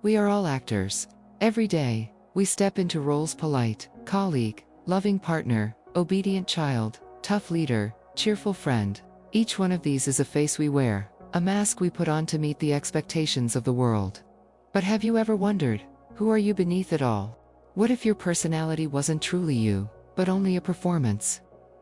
We are all actors. Every day, we step into roles: polite colleague, loving partner, obedient child, tough leader, cheerful friend. Each one of these is a face we wear, a mask we put on to meet the expectations of the world. But have you ever wondered, who are you beneath it all? What if your personality wasn't truly you, but only a performance?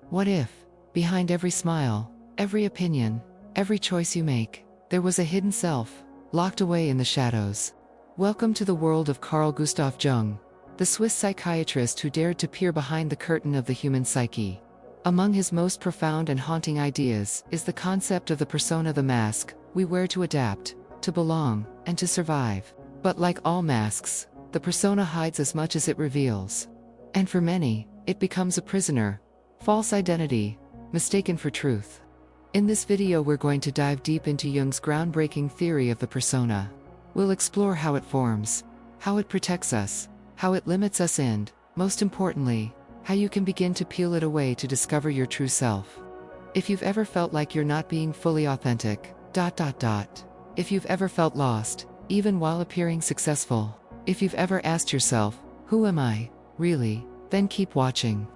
What if, behind every smile, every opinion, every choice you make, there was a hidden self, locked away in the shadows? Welcome to the world of Carl Gustav Jung, the Swiss psychiatrist who dared to peer behind the curtain of the human psyche. Among his most profound and haunting ideas is the concept of the persona, the mask we wear to adapt, to belong, and to survive. But like all masks, the persona hides as much as it reveals. And for many, it becomes a prisoner, false identity, mistaken for truth. In this video, we're going to dive deep into Jung's groundbreaking theory of the persona. We'll explore how it forms, how it protects us, how it limits us, and, most importantly, how you can begin to peel it away to discover your true self. If you've ever felt like you're not being fully authentic, if you've ever felt lost, even while appearing successful, if you've ever asked yourself, who am I, really, then keep watching.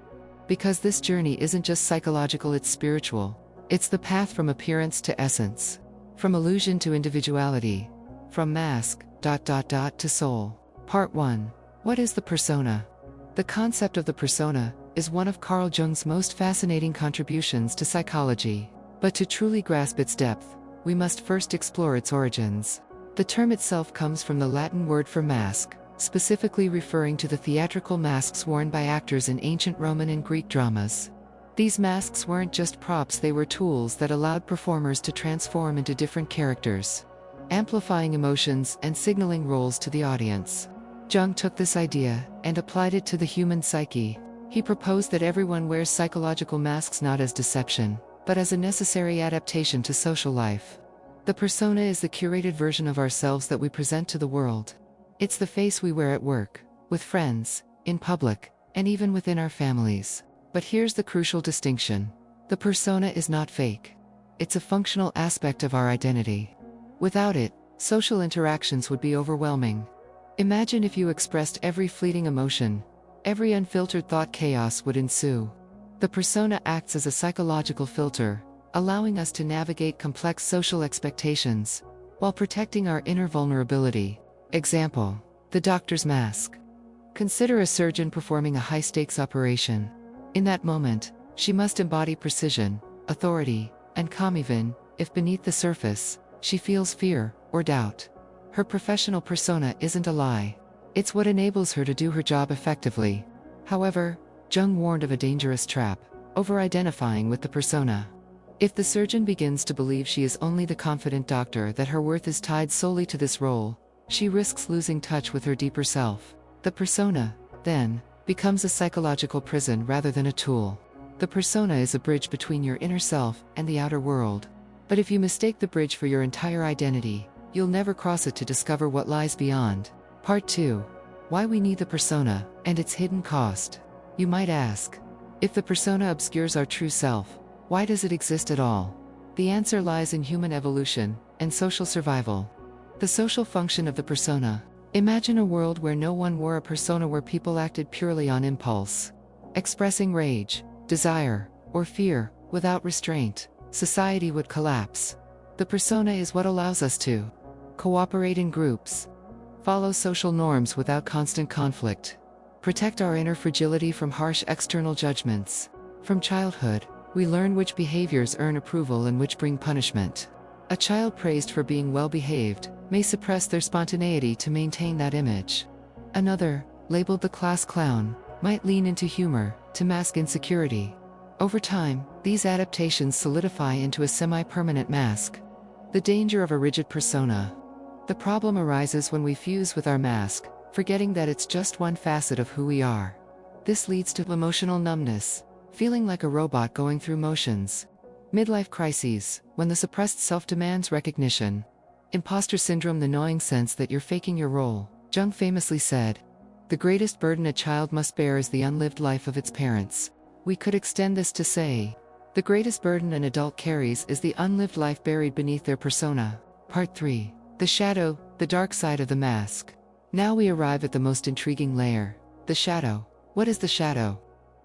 Because this journey isn't just psychological, it's spiritual. It's the path from appearance to essence, from illusion to individuality, from mask, to soul. Part 1. What is the persona? The concept of the persona is one of Carl Jung's most fascinating contributions to psychology. But to truly grasp its depth, we must first explore its origins. The term itself comes from the Latin word for mask, specifically referring to the theatrical masks worn by actors in ancient Roman and Greek dramas. These masks weren't just props, they were tools that allowed performers to transform into different characters, amplifying emotions and signaling roles to the audience. Jung took this idea and applied it to the human psyche. He proposed that everyone wears psychological masks not as deception, but as a necessary adaptation to social life. The persona is the curated version of ourselves that we present to the world. It's the face we wear at work, with friends, in public, and even within our families. But here's the crucial distinction. The persona is not fake. It's a functional aspect of our identity. Without it, social interactions would be overwhelming. Imagine if you expressed every fleeting emotion, every unfiltered thought, chaos would ensue. The persona acts as a psychological filter, allowing us to navigate complex social expectations, while protecting our inner vulnerability. Example: the doctor's mask. Consider a surgeon performing a high-stakes operation. In that moment, she must embody precision, authority, and calm even if beneath the surface, she feels fear or doubt. Her professional persona isn't a lie. It's what enables her to do her job effectively. However, Jung warned of a dangerous trap: over-identifying with the persona. If the surgeon begins to believe she is only the confident doctor, that her worth is tied solely to this role, she risks losing touch with her deeper self. The persona, then, becomes a psychological prison rather than a tool. The persona is a bridge between your inner self and the outer world. But if you mistake the bridge for your entire identity, you'll never cross it to discover what lies beyond. Part 2. Why we need the persona, and its hidden cost. You might ask, if the persona obscures our true self, why does it exist at all? The answer lies in human evolution and social survival. The social function of the persona. Imagine a world where no one wore a persona, where people acted purely on impulse, expressing rage, desire, or fear without restraint. Society would collapse. The persona is what allows us to cooperate in groups, follow social norms without constant conflict, protect our inner fragility from harsh external judgments. From childhood, we learn which behaviors earn approval and which bring punishment. A child praised for being well-behaved may suppress their spontaneity to maintain that image. Another, labeled the class clown, might lean into humor to mask insecurity. Over time, these adaptations solidify into a semi-permanent mask. The danger of a rigid persona. The problem arises when we fuse with our mask, forgetting that it's just one facet of who we are. This leads to emotional numbness, feeling like a robot going through motions. Midlife crises, when the suppressed self demands recognition. Imposter syndrome, the gnawing sense that you're faking your role. Jung famously said, "The greatest burden a child must bear is the unlived life of its parents." We could extend this to say, the greatest burden an adult carries is the unlived life buried beneath their persona. Part 3. The shadow, the dark side of the mask. Now we arrive at the most intriguing layer, the shadow. What is the shadow?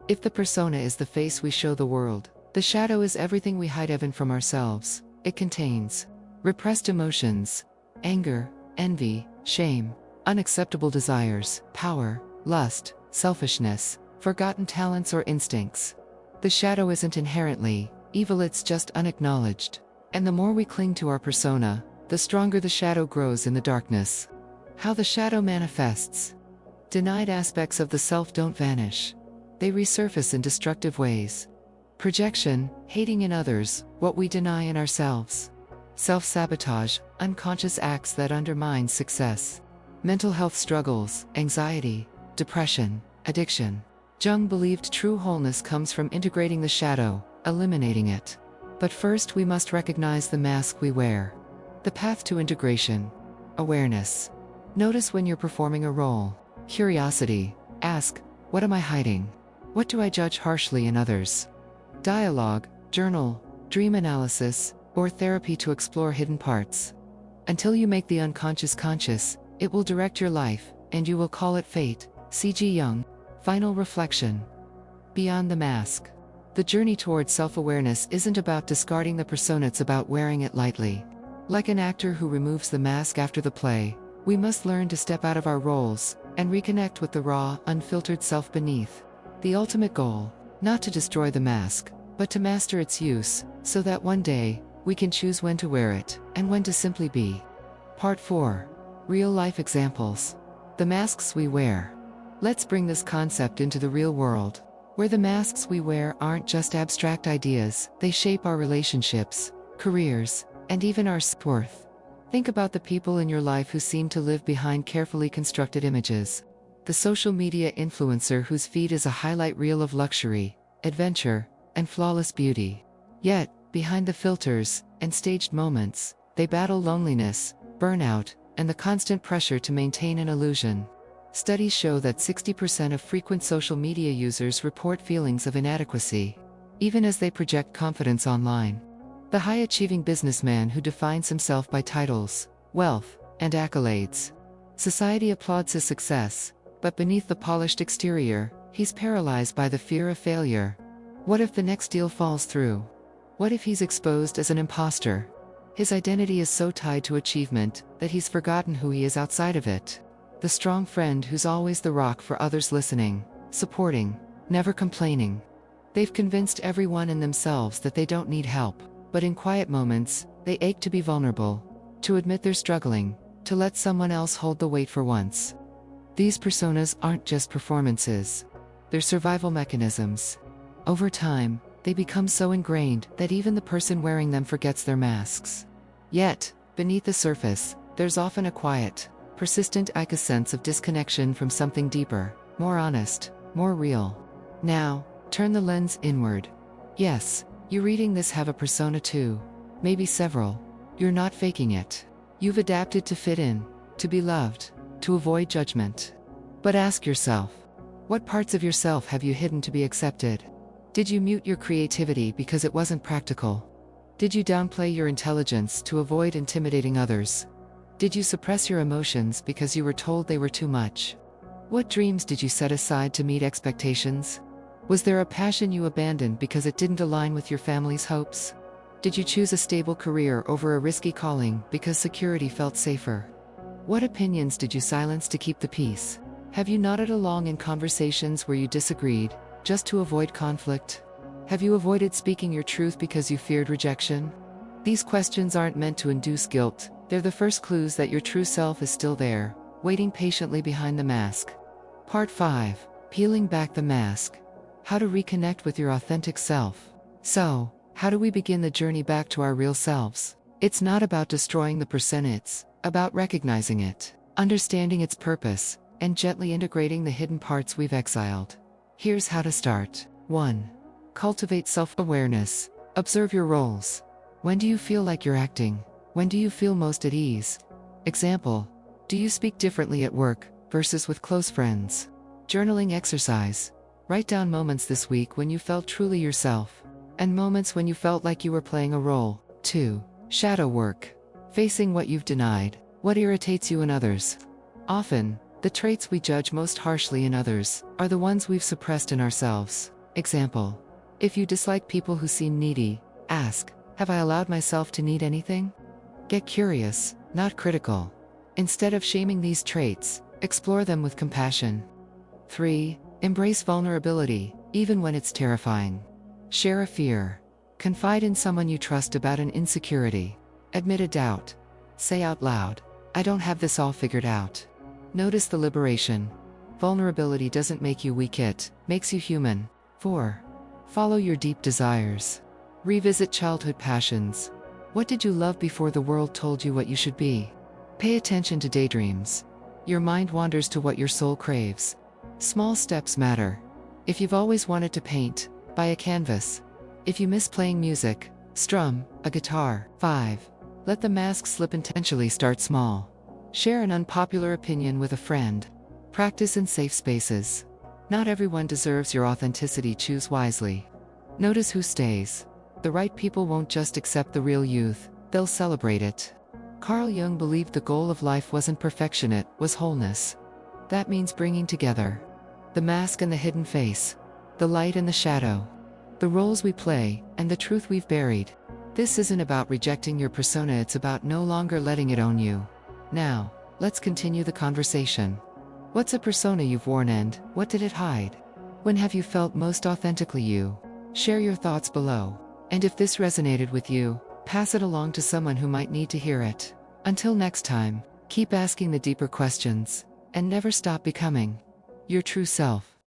If the persona is the face we show the world, the shadow is everything we hide even from ourselves. It contains repressed emotions, anger, envy, shame, unacceptable desires, power, lust, selfishness, forgotten talents or instincts. The shadow isn't inherently evil, it's just unacknowledged. And the more we cling to our persona, the stronger the shadow grows in the darkness. How the shadow manifests. Denied aspects of the self don't vanish. They resurface in destructive ways. Projection, hating in others what we deny in ourselves. Self-sabotage, unconscious acts that undermine success. Mental health struggles, anxiety, depression, addiction. Jung believed true wholeness comes from integrating the shadow, eliminating it. But first we must recognize the mask we wear. The path to integration. Awareness. Notice when you're performing a role. Curiosity. Ask, what am I hiding? What do I judge harshly in others? Dialogue, journal, dream analysis, or therapy to explore hidden parts. Until you make the unconscious conscious, it will direct your life, and you will call it fate. C.G. Jung. Final reflection. Beyond the mask. The journey towards self-awareness isn't about discarding the persona, it's about wearing it lightly. Like an actor who removes the mask after the play, we must learn to step out of our roles and reconnect with the raw, unfiltered self beneath. The ultimate goal, not to destroy the mask, but to master its use, so that one day, we can choose when to wear it, and when to simply be. Part 4. Real-life examples. The masks we wear. Let's bring this concept into the real world, where the masks we wear aren't just abstract ideas, they shape our relationships, careers, and even our self-worth. Think about the people in your life who seem to live behind carefully constructed images. The social media influencer whose feed is a highlight reel of luxury, adventure, and flawless beauty. Yet, behind the filters and staged moments, they battle loneliness, burnout, and the constant pressure to maintain an illusion. Studies show that 60% of frequent social media users report feelings of inadequacy, even as they project confidence online. The high-achieving businessman who defines himself by titles, wealth, and accolades. Society applauds his success, but beneath the polished exterior, he's paralyzed by the fear of failure. What if the next deal falls through? What if he's exposed as an imposter? His identity is so tied to achievement that he's forgotten who he is outside of it. The strong friend who's always the rock for others, listening, supporting, never complaining. They've convinced everyone and themselves that they don't need help, but in quiet moments, they ache to be vulnerable, to admit they're struggling, to let someone else hold the weight for once. These personas aren't just performances. They're survival mechanisms. Over time, they become so ingrained that even the person wearing them forgets their masks. Yet, beneath the surface, there's often a quiet, persistent sense of disconnection from something deeper, more honest, more real. Now, turn the lens inward. Yes, you reading this have a persona too. Maybe several. You're not faking it. You've adapted to fit in, to be loved, to avoid judgment. But ask yourself, what parts of yourself have you hidden to be accepted? Did you mute your creativity because it wasn't practical? Did you downplay your intelligence to avoid intimidating others? Did you suppress your emotions because you were told they were too much? What dreams did you set aside to meet expectations? Was there a passion you abandoned because it didn't align with your family's hopes? Did you choose a stable career over a risky calling because security felt safer? What opinions did you silence to keep the peace? Have you nodded along in conversations where you disagreed, just to avoid conflict? Have you avoided speaking your truth because you feared rejection? These questions aren't meant to induce guilt, they're the first clues that your true self is still there, waiting patiently behind the mask. Part 5. Peeling back the mask. How to reconnect with your authentic self. So, how do we begin the journey back to our real selves? It's not about destroying the persona, it's about recognizing it, understanding its purpose, and gently integrating the hidden parts we've exiled. Here's how to start. 1. Cultivate self-awareness. Observe your roles. When do you feel like you're acting? When do you feel most at ease? Example: do you speak differently at work versus with close friends? Journaling exercise. Write down moments this week when you felt truly yourself, and moments when you felt like you were playing a role. 2. Shadow work. Facing what you've denied. What irritates you in others? Often, the traits we judge most harshly in others are the ones we've suppressed in ourselves. Example: if you dislike people who seem needy, ask, have I allowed myself to need anything? Get curious, not critical. Instead of shaming these traits, explore them with compassion. 3. Embrace vulnerability, even when it's terrifying. Share a fear. Confide in someone you trust about an insecurity. Admit a doubt. Say out loud, I don't have this all figured out. Notice the liberation. Vulnerability doesn't make you weak, it makes you human. 4. Follow your deep desires. Revisit childhood passions. What did you love before the world told you what you should be? Pay attention to daydreams. Your mind wanders to what your soul craves. Small steps matter. If you've always wanted to paint, buy a canvas. If you miss playing music, strum a guitar. 5. Let the mask slip intentionally. Start small. Share an unpopular opinion with a friend. Practice in safe spaces. Not everyone deserves your authenticity. Choose wisely. Notice who stays. The right people won't just accept the real youth, they'll celebrate it. Carl Jung believed the goal of life wasn't perfection, it was wholeness. That means bringing together the mask and the hidden face, the light and the shadow, the roles we play, and the truth we've buried. This isn't about rejecting your persona, it's about no longer letting it own you. Now, let's continue the conversation. What's a persona you've worn and what did it hide? When have you felt most authentically you? Share your thoughts below. And if this resonated with you, pass it along to someone who might need to hear it. Until next time, keep asking the deeper questions, and never stop becoming your true self.